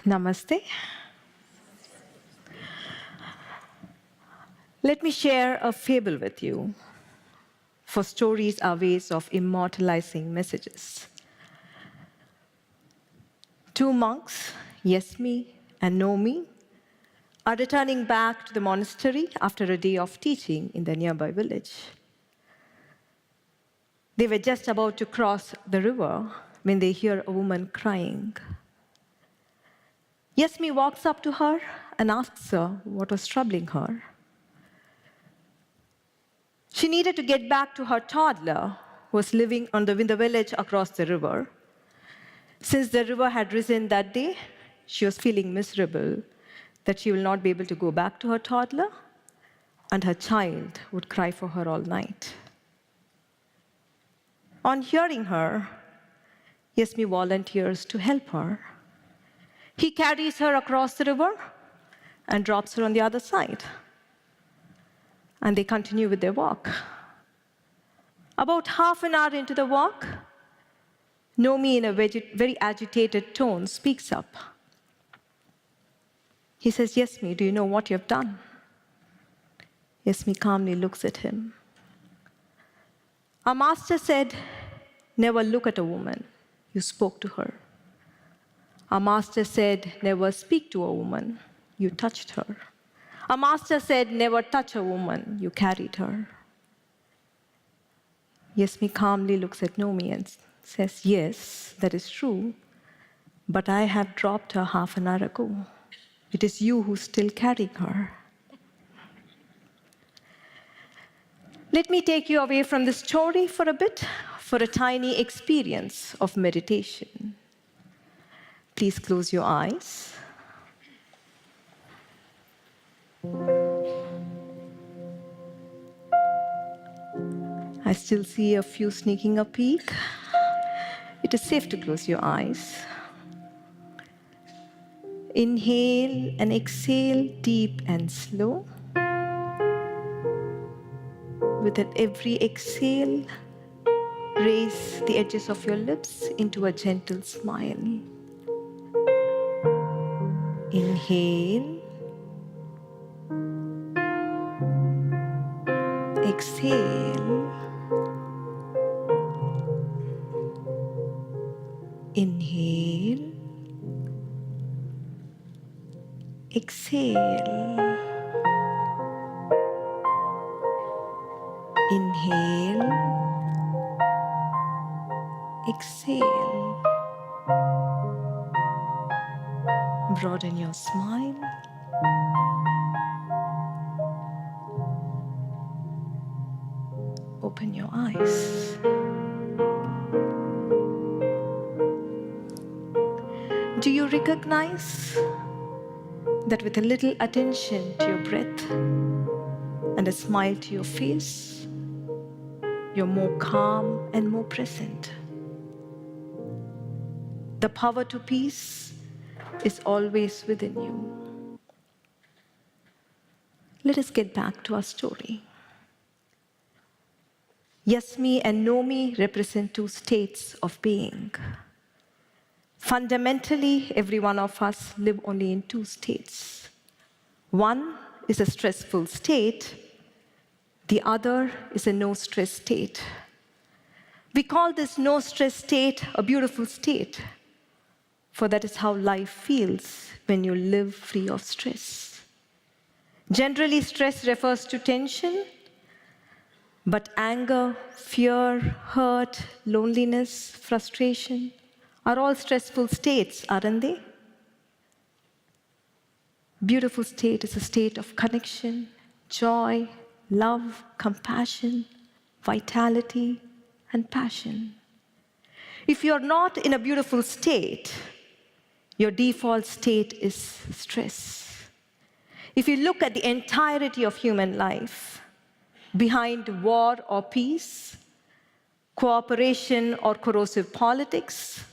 Namaste. Let me share a fable with you, for stories are ways of immortalizing messages. Two monks, Yesmi and Nomi, are returning back to the monastery after a day of teaching in the nearby village. They were just about to cross the river when they hear a woman crying. Yesmi walks up to her and asks her what was troubling her. She needed to get back to her toddler, who was living in the village across the river. Since the river had risen that day, she was feeling miserable that she will not be able to go back to her toddler, and her child would cry for her all night. On hearing her, Yesmi volunteers to help her. He carries her across the river and drops her on the other side. And they continue with their walk. About half an hour into the walk, Nomi, in a very agitated tone, speaks up. He says, "Yesmi, do you know what you have done?" Yesmi calmly looks at him. "Our master said, never look at a woman. You spoke to her. Our master said, never speak to a woman. You touched her. Our master said, never touch a woman. You carried her." Yesmi calmly looks at Nomi and says, "Yes, that is true, but I have dropped her half an hour ago. It is you who still carrying her." Let me take you away from the story for a bit, for a tiny experience of meditation. Please close your eyes. I still see a few sneaking a peek. It is safe to close your eyes. Inhale and exhale deep and slow. With every exhale, raise the edges of your lips into a gentle smile. Inhale. Exhale. Inhale. Exhale. Inhale. Exhale. Broaden your smile. Open your eyes. Do you recognize that with a little attention to your breath and a smile to your face, you're more calm and more present? The power to peace is always within you. Let us get back to our story. Yesmi and Nomi represent two states of being. Fundamentally, every one of us live only in two states. One is a stressful state. The other is a no-stress state. We call this no-stress state a beautiful state, for that is how life feels when you live free of stress. Generally, stress refers to tension, but anger, fear, hurt, loneliness, frustration are all stressful states, aren't they? Beautiful state is a state of connection, joy, love, compassion, vitality, and passion. If you're not in a beautiful state, your default state is stress. If you look at the entirety of human life, behind war or peace, cooperation or corrosive politics,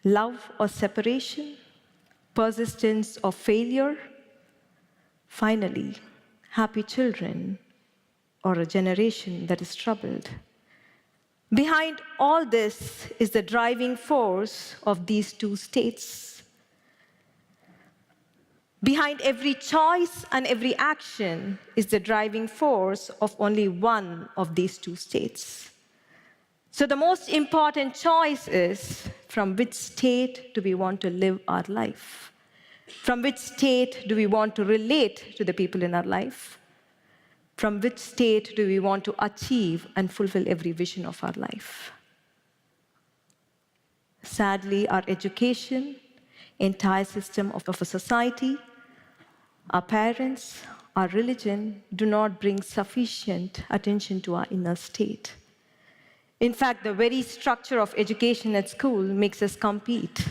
love or separation, persistence or failure, finally, happy children or a generation that is troubled. Behind all this is the driving force of these two states, Behind every choice and every action is the driving force of only one of these two states. So the most important choice is from which state do we want to live our life? From which state do we want to relate to the people in our life? From which state do we want to achieve and fulfill every vision of our life? Sadly, our education, entire system of a society, our parents, our religion do not bring sufficient attention to our inner state. In fact, the very structure of education at school makes us compete,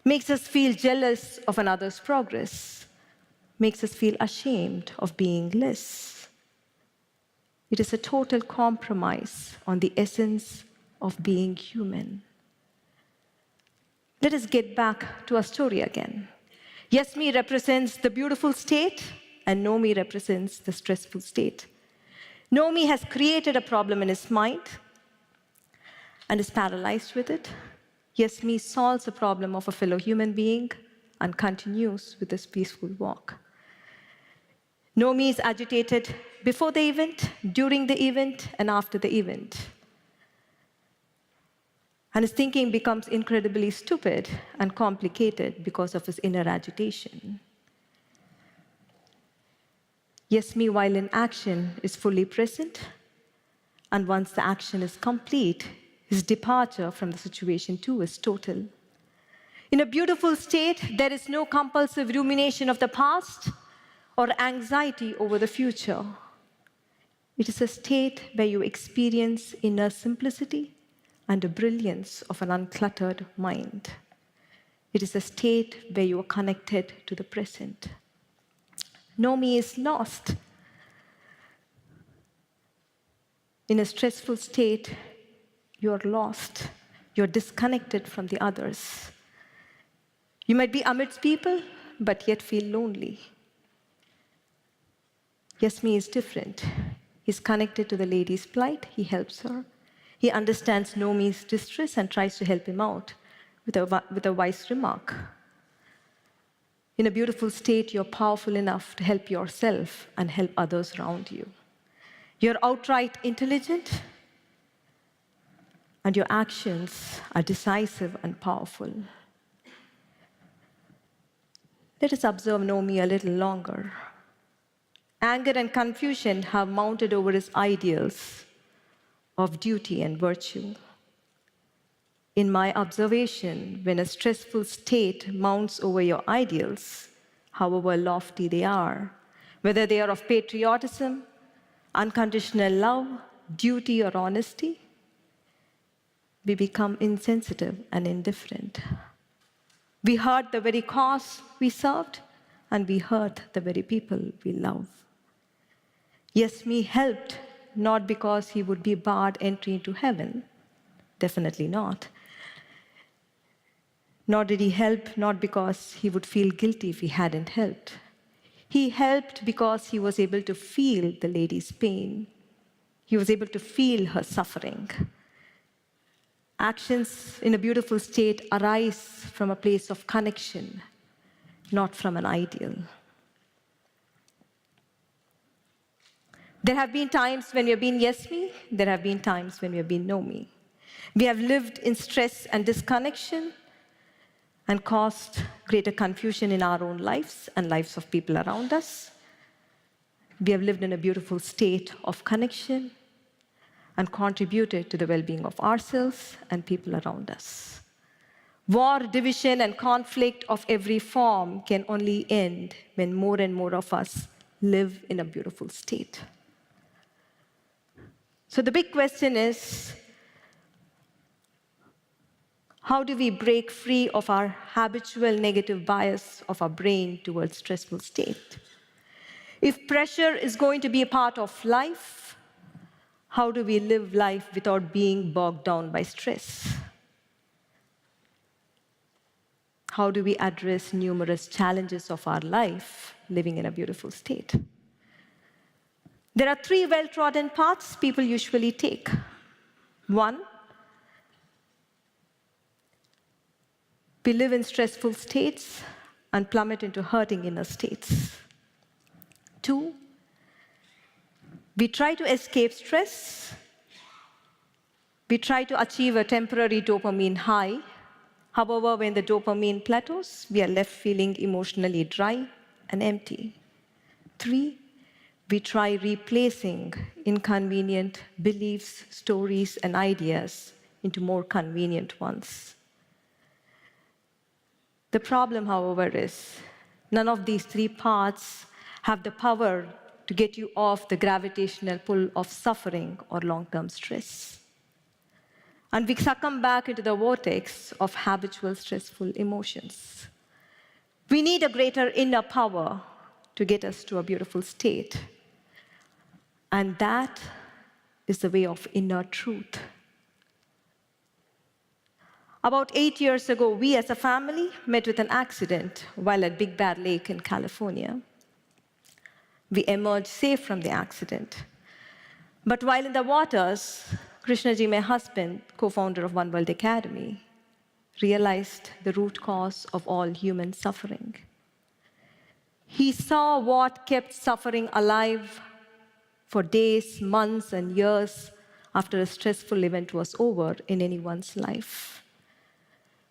makes us feel jealous of another's progress, makes us feel ashamed of being less. It is a total compromise on the essence of being human. Let us get back to our story again. Yes, me represents the beautiful state, and no me represents the stressful state. No me has created a problem in his mind and is paralyzed with it. Yes, me solves a problem of a fellow human being and continues with this peaceful walk. No me is agitated before the event, during the event, and after the event. And his thinking becomes incredibly stupid and complicated because of his inner agitation. Yes, me, while in action, is fully present, and once the action is complete, his departure from the situation too is total. In a beautiful state, there is no compulsive rumination of the past or anxiety over the future. It is a state where you experience inner simplicity and the brilliance of an uncluttered mind. It is a state where you are connected to the present. No me is lost. In a stressful state, you're lost. You're disconnected from the others. You might be amidst people, but yet feel lonely. Yes, me is different. He's connected to the lady's plight. He helps her. He understands Nomi's distress and tries to help him out with a wise remark. In a beautiful state, you're powerful enough to help yourself and help others around you. You're outright intelligent, and your actions are decisive and powerful. Let us observe Nomi a little longer. Anger and confusion have mounted over his ideals of duty and virtue. In my observation, when a stressful state mounts over your ideals, however lofty they are, whether they are of patriotism, unconditional love, duty, or honesty, we become insensitive and indifferent. We hurt the very cause we served, and we hurt the very people we love. Yes, me helped, not because he would be barred entry into heaven. Definitely not. Nor did he help, not because he would feel guilty if he hadn't helped. He helped because he was able to feel the lady's pain. He was able to feel her suffering. Actions in a beautiful state arise from a place of connection, not from an ideal. There have been times when we have been yes me, there have been times when we have been no me. We have lived in stress and disconnection and caused greater confusion in our own lives and lives of people around us. We have lived in a beautiful state of connection and contributed to the well-being of ourselves and people around us. War, division, and conflict of every form can only end when more and more of us live in a beautiful state. So the big question is, how do we break free of our habitual negative bias of our brain towards stressful state? If pressure is going to be a part of life, how do we live life without being bogged down by stress? How do we address numerous challenges of our life living in a beautiful state? There are 3 well-trodden paths people usually take. 1, we live in stressful states and plummet into hurting inner states. 2, we try to escape stress. We try to achieve a temporary dopamine high. However, when the dopamine plateaus, we are left feeling emotionally dry and empty. 3, we try replacing inconvenient beliefs, stories, and ideas into more convenient ones. The problem, however, is none of these 3 paths have the power to get you off the gravitational pull of suffering or long-term stress. And we succumb back into the vortex of habitual stressful emotions. We need a greater inner power to get us to a beautiful state. And that is the way of inner truth. About 8 years ago, we as a family met with an accident while at Big Bear Lake in California. We emerged safe from the accident. But while in the waters, Krishnaji, my husband, co-founder of O&OAcademy, realized the root cause of all human suffering. He saw what kept suffering alive for days, months, and years after a stressful event was over in anyone's life.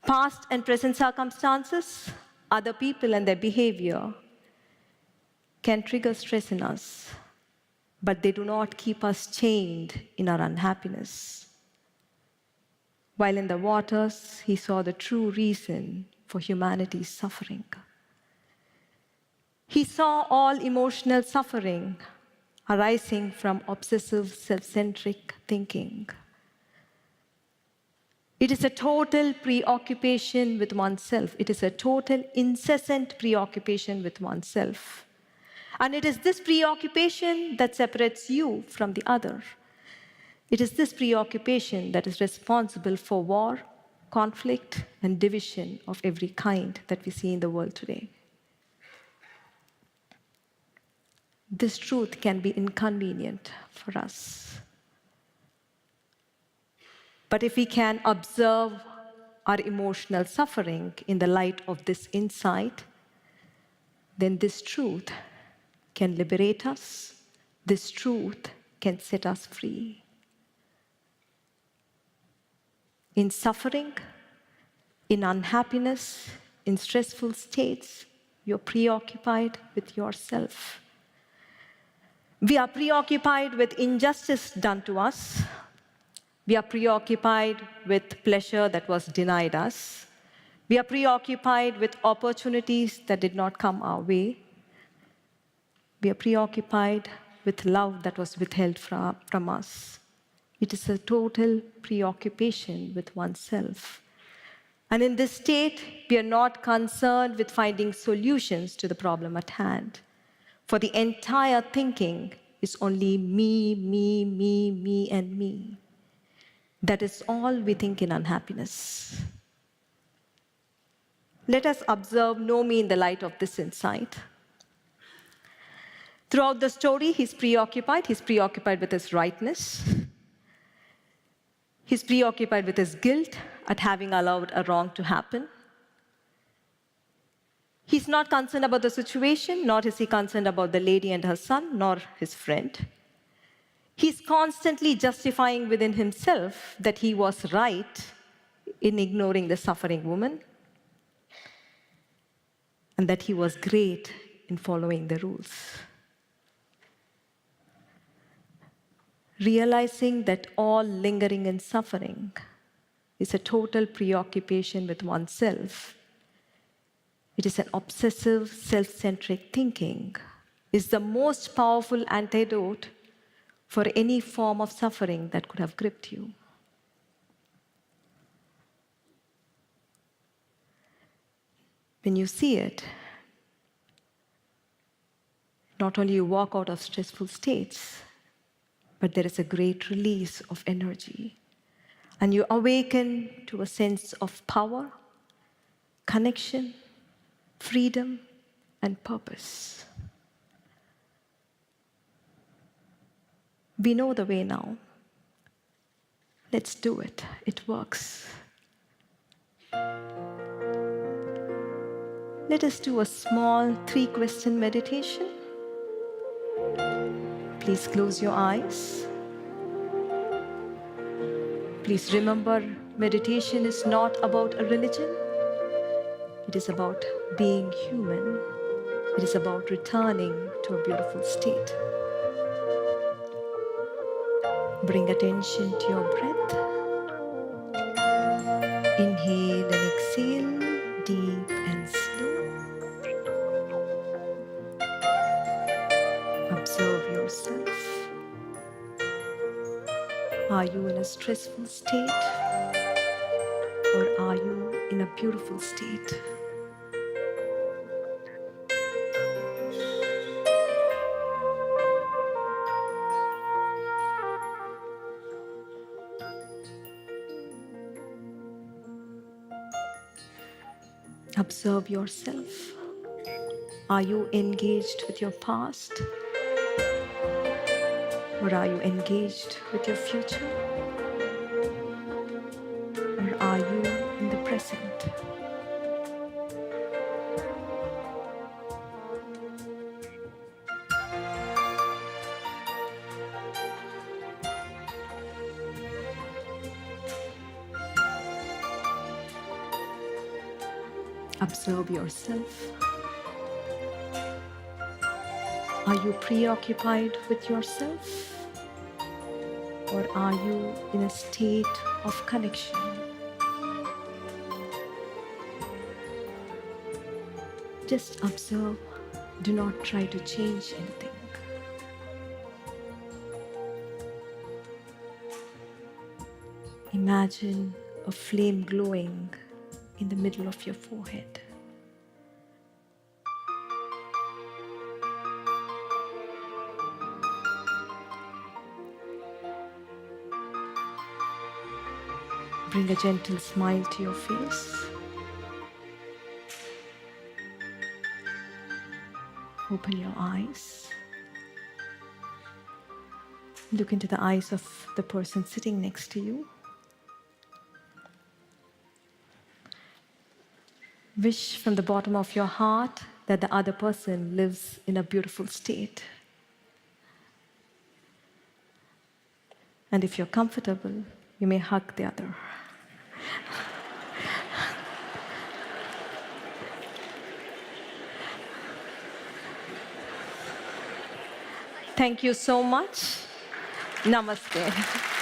Past and present circumstances, other people and their behavior can trigger stress in us, but they do not keep us chained in our unhappiness. While in the waters, he saw the true reason for humanity's suffering. He saw all emotional suffering arising from obsessive, self-centric thinking. It is a total preoccupation with oneself. It is a total, incessant preoccupation with oneself. And it is this preoccupation that separates you from the other. It is this preoccupation that is responsible for war, conflict, and division of every kind that we see in the world today. This truth can be inconvenient for us. But if we can observe our emotional suffering in the light of this insight, then this truth can liberate us. This truth can set us free. In suffering, in unhappiness, in stressful states, you're preoccupied with yourself. We are preoccupied with injustice done to us. We are preoccupied with pleasure that was denied us. We are preoccupied with opportunities that did not come our way. We are preoccupied with love that was withheld from us. It is a total preoccupation with oneself. And in this state, we are not concerned with finding solutions to the problem at hand. For the entire thinking is only me, me, me, me, and me. That is all we think in unhappiness. Let us observe Nomi in the light of this insight. Throughout the story, he's preoccupied. He's preoccupied with his rightness. He's preoccupied with his guilt at having allowed a wrong to happen. He's not concerned about the situation, nor is he concerned about the lady and her son, nor his friend. He's constantly justifying within himself that he was right in ignoring the suffering woman, and that he was great in following the rules. Realizing that all lingering in suffering is a total preoccupation with oneself, it is an obsessive, self-centric thinking, is the most powerful antidote for any form of suffering that could have gripped you. When you see it, not only you walk out of stressful states, but there is a great release of energy. And you awaken to a sense of power, connection, freedom, and purpose. We know the way now. Let's do it. It works. let us do a small 3-question meditation. Please close your eyes. Please remember, meditation is not about a religion. It is about being human. It is about returning to a beautiful state. Bring attention to your breath. Inhale and exhale, deep and slow. Observe yourself. Are you in a stressful state, or are you in a beautiful state? Observe yourself. Are you engaged with your past, or are you engaged with your future? Or are you in the present? Observe yourself. Are you preoccupied with yourself, or are you in a state of connection? Just observe. Do not try to change anything. Imagine a flame glowing in the middle of your forehead. Bring a gentle smile to your face. Open your eyes. Look into the eyes of the person sitting next to you. Wish from the bottom of your heart that the other person lives in a beautiful state. And if you're comfortable, you may hug the other. Thank you so much. Namaste.